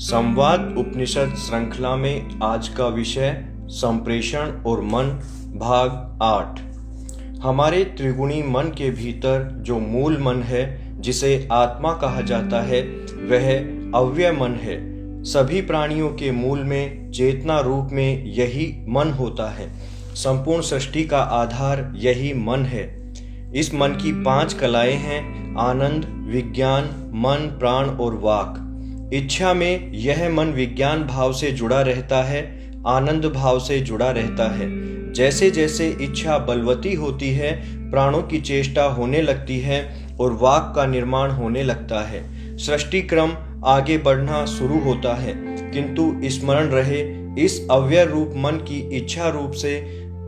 संवाद उपनिषद श्रृंखला में आज का विषय संप्रेषण और मन भाग 8। हमारे त्रिगुणी मन के भीतर जो मूल मन है, जिसे आत्मा कहा जाता है, वह अव्यय मन है। सभी प्राणियों के मूल में चेतना रूप में यही मन होता है। संपूर्ण सृष्टि का आधार यही मन है। इस मन की 5 कलाएं हैं: आनंद, विज्ञान, मन, प्राण और वाक। इच्छा में यह मन विज्ञान भाव से जुड़ा रहता है, आनंद भाव से जुड़ा रहता है। जैसे जैसे इच्छा बलवती होती है, प्राणों की चेष्टा होने लगती है और वाक का निर्माण होने लगता है। सृष्टि क्रम आगे बढ़ना शुरू होता है, किंतु स्मरण रहे, इस अव्यय रूप मन की इच्छा रूप से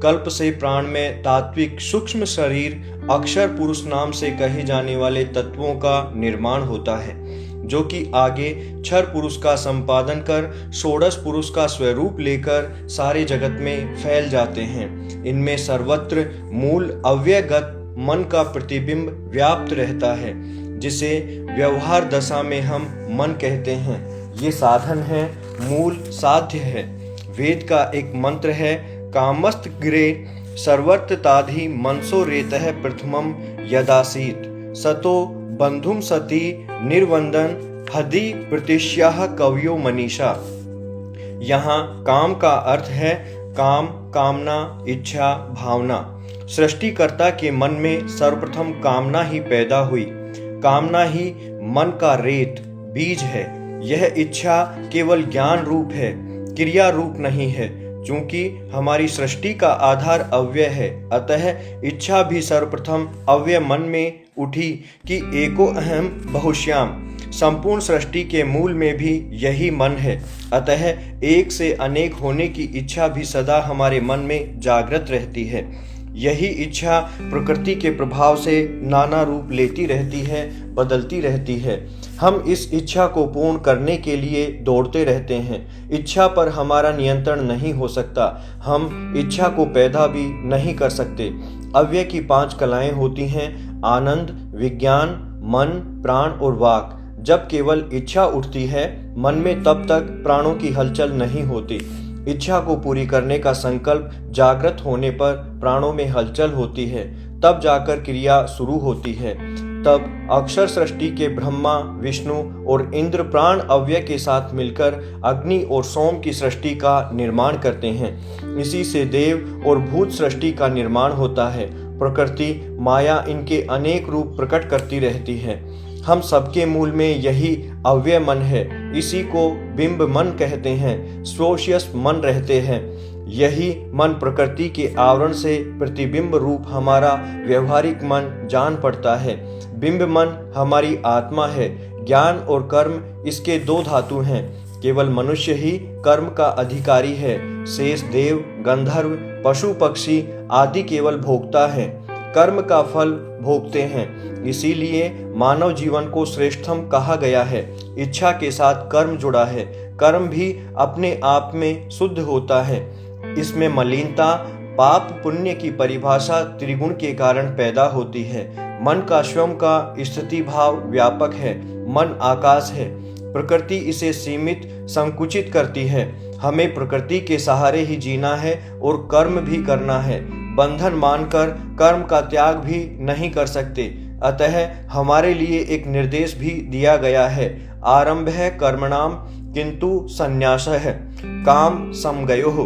कल्प से प्राण में तात्विक सूक्ष्म शरीर अक्षर पुरुष नाम से कहे जाने वाले तत्वों का निर्माण होता है, जो कि आगे क्षर पुरुष का संपादन कर षोडश पुरुष का स्वरूप लेकर सारे जगत में फैल जाते हैं। इनमें सर्वत्र मूल अव्ययगत मन का प्रतिबिंब व्याप्त रहता है, जिसे व्यवहार दशा में हम मन कहते हैं। ये साधन है, मूल साध्य है। वेद का एक मंत्र है, कामस्त गिरे सर्वत्रताधि मनसो रेतः प्रथमम यदासीत सतो बंधुम सती निर्वंदन हदि प्रतिष्याह कवियो मनीषा। यहाँ काम का अर्थ है काम, कामना, इच्छा, भावना। सृष्टिकर्ता के मन में सर्वप्रथम कामना ही पैदा हुई। कामना ही मन का रेत बीज है। यह इच्छा केवल ज्ञान रूप है, क्रिया रूप नहीं है। चूंकि हमारी सृष्टि का आधार अव्यय है, अतः इच्छा भी सर्वप्रथम अव्यय मन में उठी कि एको अहम बहुश्याम। संपूर्ण सृष्टि के मूल में भी यही मन है, अतः एक से अनेक होने की इच्छा भी सदा हमारे मन में जागृत रहती है। यही इच्छा प्रकृति के प्रभाव से नाना रूप लेती रहती है, बदलती रहती है। हम इस इच्छा को पूर्ण करने के लिए दौड़ते रहते हैं। इच्छा पर हमारा नियंत्रण नहीं हो सकता। हम इच्छा को पैदा भी नहीं कर सकते। अव्यय की 5 कलाएं होती हैं: आनंद, विज्ञान, मन, प्राण और वाक। जब केवल इच्छा उठती है मन में, तब तक प्राणों की हलचल नहीं होती। इच्छा को पूरी करने का संकल्प जागृत होने पर प्राणों में हलचल होती है, तब जाकर क्रिया शुरू होती है। तब अक्षर सृष्टि के ब्रह्मा, विष्णु और इंद्र प्राण अव्यय के साथ मिलकर अग्नि और सोम की सृष्टि का निर्माण करते हैं। इसी से देव और भूत सृष्टि का निर्माण होता है। प्रकृति माया इनके अनेक रूप प्रकट करती रहती है। हम सबके मूल में यही अव्यय मन है। इसी को बिंब मन कहते हैं, स्वोशियस मन रहते हैं। यही मन प्रकृति के आवरण से प्रतिबिंब रूप हमारा व्यवहारिक मन जान पड़ता है। बिंब मन हमारी आत्मा है। ज्ञान और कर्म इसके 2 धातु हैं। केवल मनुष्य ही कर्म का अधिकारी है। शेष देव, गंधर्व, पशु पक्षी आदि केवल भोक्ता है, कर्म का फल भोगते हैं। इसीलिए मानव जीवन को श्रेष्ठतम कहा गया है। इच्छा के साथ कर्म जुड़ा है। कर्म भी अपने आप में शुद्ध होता है। इसमें मलिनता, पाप पुण्य की परिभाषा त्रिगुण के कारण पैदा होती है। मन का स्वयं का स्थिति भाव व्यापक है। मन आकाश है। प्रकृति इसे सीमित, संकुचित करती है। हमें प्रकृति के सहारे ही जीना है और कर्म भी करना है। बंधन मानकर कर्म का त्याग भी नहीं कर सकते। अतः हमारे लिए एक निर्देश भी दिया गया है: आरंभ है कर्मणाम किंतु संन्यासः काम समगयोः।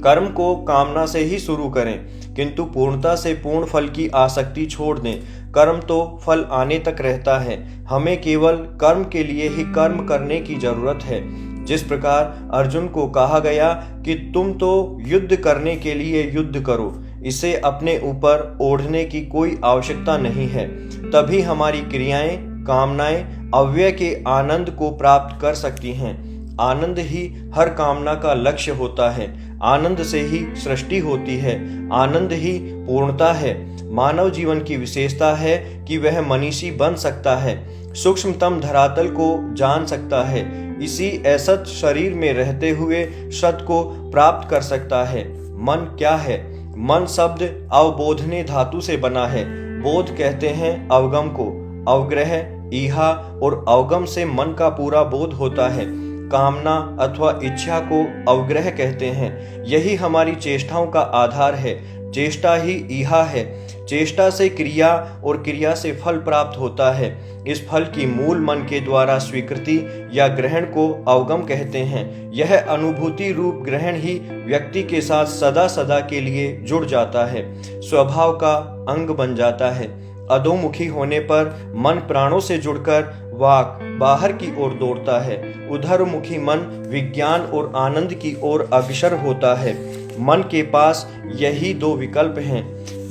कर्म को कामना से ही शुरू करें, किंतु पूर्णता से पूर्ण फल की आसक्ति छोड़ दें। कर्म तो फल आने तक रहता है। हमें केवल कर्म के लिए ही कर्म करने की जरूरत है। जिस प्रकार अर्जुन को कहा गया कि तुम तो युद्ध करने के लिए युद्ध करो, इसे अपने ऊपर ओढ़ने की कोई आवश्यकता नहीं है। तभी हमारी क्रियाएं, कामनाएं अव्यय के आनंद को प्राप्त कर सकती हैं। आनंद ही हर कामना का लक्ष्य होता है। आनंद से ही सृष्टि होती है। आनंद ही पूर्णता है। मानव जीवन की विशेषता है कि वह मनीषी बन सकता है, सूक्ष्मतम धरातल को जान सकता है, इसी असत शरीर में रहते हुए सत को प्राप्त कर सकता है। मन क्या है? मन शब्द अवबोधने धातु से बना है। बोध कहते हैं अवगम को। अवग्रह, ईहा और अवगम से मन का पूरा बोध होता है। कामना अथवा इच्छा को अवग्रह कहते हैं। यही हमारी चेष्टाओं का आधार है। चेष्टा ही इहा है। चेष्टा से क्रिया और क्रिया से फल प्राप्त होता है। इस फल की मूल मन के द्वारा स्वीकृति या ग्रहण को अवगम कहते हैं। यह अनुभूति रूप ग्रहण ही व्यक्ति के साथ सदा सदा के लिए जुड़ जाता है, स्वभाव का अंग बन जाता है। अधोमुखी होने पर मन प्राणों से जुड़कर वाक बाहर की ओर दौड़ता है। उधरमुखी मन विज्ञान और आनंद की ओर अग्रसर होता है। मन के पास यही दो विकल्प हैं।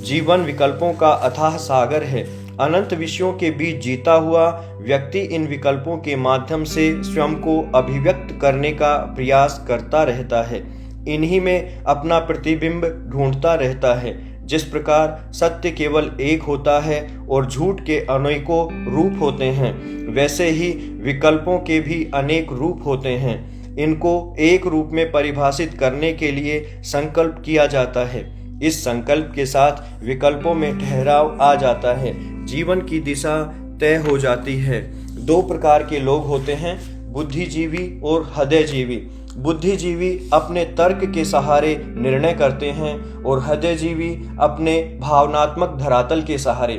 जीवन विकल्पों का अथाह सागर है। अनंत विषयों के बीच जीता हुआ व्यक्ति इन विकल्पों के माध्यम से स्वयं को अभिव्यक्त करने का प्रयास करता रहता है। इन्हीं में अपना प्रतिबिंब ढूंढता रहता है। जिस प्रकार सत्य केवल एक होता है और झूठ के अनेकों रूप होते हैं, वैसे ही विकल्पों के भी अनेक रूप होते हैं। इनको एक रूप में परिभाषित करने के लिए संकल्प किया जाता है। इस संकल्प के साथ विकल्पों में ठहराव आ जाता है। जीवन की दिशा तय हो जाती है। दो प्रकार के लोग होते हैं, बुद्धिजीवी और हृदयजीवी। बुद्धिजीवी अपने तर्क के सहारे निर्णय करते हैं और हृदयजीवी अपने भावनात्मक धरातल के सहारे।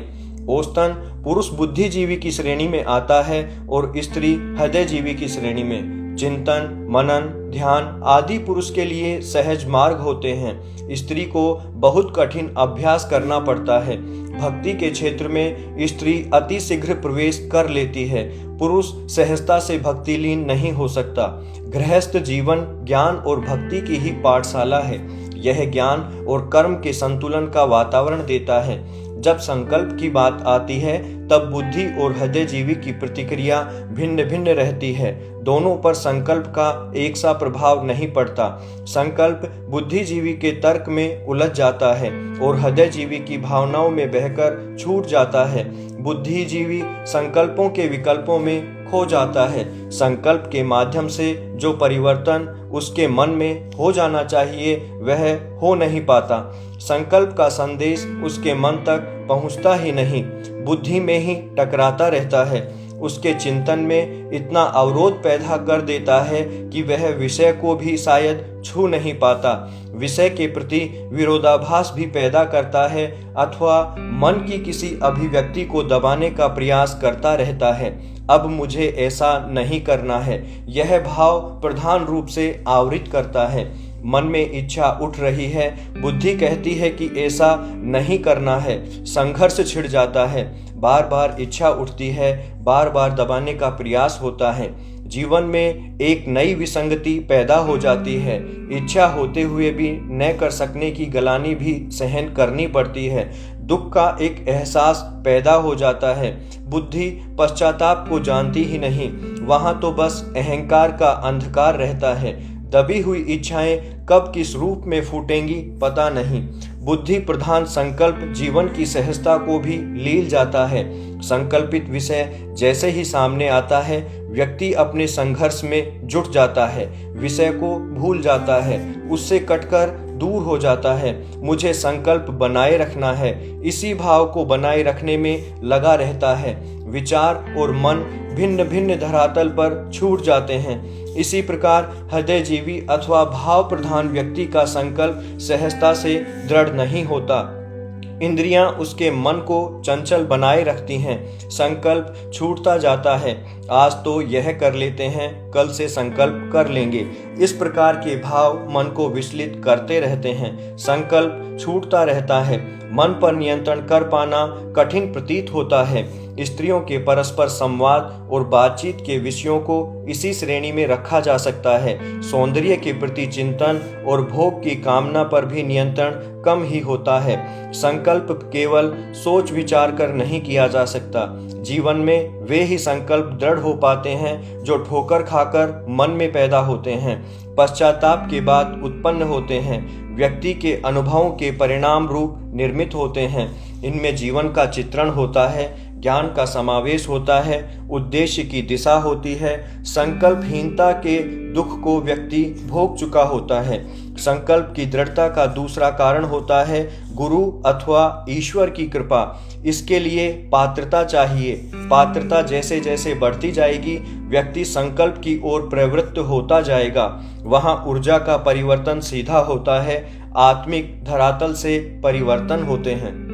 औसतन पुरुष बुद्धिजीवी की श्रेणी में आता है और स्त्री हृदयजीवी की श्रेणी में। चिंतन, मनन, ध्यान आदि पुरुष के लिए सहज मार्ग होते हैं। स्त्री को बहुत कठिन अभ्यास करना पड़ता है। भक्ति के क्षेत्र में स्त्री अति शीघ्र प्रवेश कर लेती है। पुरुष सहजता से भक्तिलीन नहीं हो सकता। गृहस्थ जीवन ज्ञान और भक्ति की ही पाठशाला है। यह ज्ञान और कर्म के संतुलन का वातावरण देता है। जब संकल्प की बात आती है तब बुद्धि और हृदयजीवी की प्रतिक्रिया भिन्न भिन्न रहती है। दोनों पर संकल्प का एक सा प्रभाव नहीं पड़ता। संकल्प बुद्धिजीवी के तर्क में उलझ जाता है और हृदयजीवी की भावनाओं में बहकर छूट जाता है। बुद्धिजीवी संकल्पों के विकल्पों में खो जाता है। संकल्प के माध्यम से जो परिवर्तन उसके मन में हो जाना चाहिए वह हो नहीं पाता। संकल्प का संदेश उसके मन तक पहुंचता ही नहीं, बुद्धि में ही टकराता रहता है। उसके चिंतन में इतना अवरोध पैदा कर देता है कि वह विषय को भी शायद छू नहीं पाता। विषय के प्रति विरोधाभास भी पैदा करता है अथवा मन की किसी अभिव्यक्ति को दबाने का प्रयास करता रहता है। अब मुझे ऐसा नहीं करना है, यह भाव प्रधान रूप से आवृत करता है। मन में इच्छा उठ रही है, बुद्धि कहती है कि ऐसा नहीं करना है। संघर्ष छिड़ जाता है। बार बार इच्छा उठती है, बार बार दबाने का प्रयास होता है। जीवन में एक नई विसंगति पैदा हो जाती है। इच्छा होते हुए भी न कर सकने की गलानी भी सहन करनी पड़ती है। दुख का एक एहसास पैदा हो जाता है। बुद्धि पश्चाताप को जानती ही नहीं, वहां तो बस अहंकार का अंधकार रहता है। दबी हुई इच्छाएं कब किस रूप में फूटेंगी पता नहीं। बुद्धि प्रधान संकल्प जीवन की सहजता को भी लील जाता है। संकल्पित विषय जैसे ही सामने आता है, व्यक्ति अपने संघर्ष में जुट जाता है, विषय को भूल जाता है, उससे कटकर दूर हो जाता है। मुझे संकल्प बनाए रखना है, इसी भाव को बनाए रखने में लगा रहता है। विचार और मन भिन्न भिन्न धरातल पर छूट जाते हैं। इसी प्रकार हृदयजीवी अथवा भाव प्रधान व्यक्ति का संकल्प सहजता से दृढ़ नहीं होता। इंद्रियां उसके मन को चंचल बनाए रखती हैं। संकल्प छूटता जाता है। आज तो यह कर लेते हैं, कल से संकल्प कर लेंगे। इस प्रकार के भाव मन को विचलित करते रहते हैं। संकल्प छूटता रहता है। मन पर नियंत्रण कर पाना कठिन प्रतीत होता है। स्त्रियों के परस्पर संवाद और बातचीत के विषयों को इसी श्रेणी में रखा जा सकता है। सौंदर्य के प्रति चिंतन और भोग की कामना पर भी नियंत्रण कम ही होता है। संकल्प केवल सोच विचार कर नहीं किया जा सकता। जीवन में वे ही संकल्प दृढ़ हो पाते हैं जो ठोकर खाकर मन में पैदा होते हैं, पश्चाताप के बाद उत्पन्न होते हैं, व्यक्ति के अनुभवों के परिणाम रूप निर्मित होते हैं। इनमें जीवन का चित्रण होता है, ज्ञान का समावेश होता है, उद्देश्य की दिशा होती है। संकल्पहीनता के दुख को व्यक्ति भोग चुका होता है। संकल्प की दृढ़ता का दूसरा कारण होता है गुरु अथवा ईश्वर की कृपा। इसके लिए पात्रता चाहिए। पात्रता जैसे जैसे बढ़ती जाएगी, व्यक्ति संकल्प की ओर प्रवृत्त होता जाएगा। वहां ऊर्जा का परिवर्तन सीधा होता है, आत्मिक धरातल से परिवर्तन होते हैं।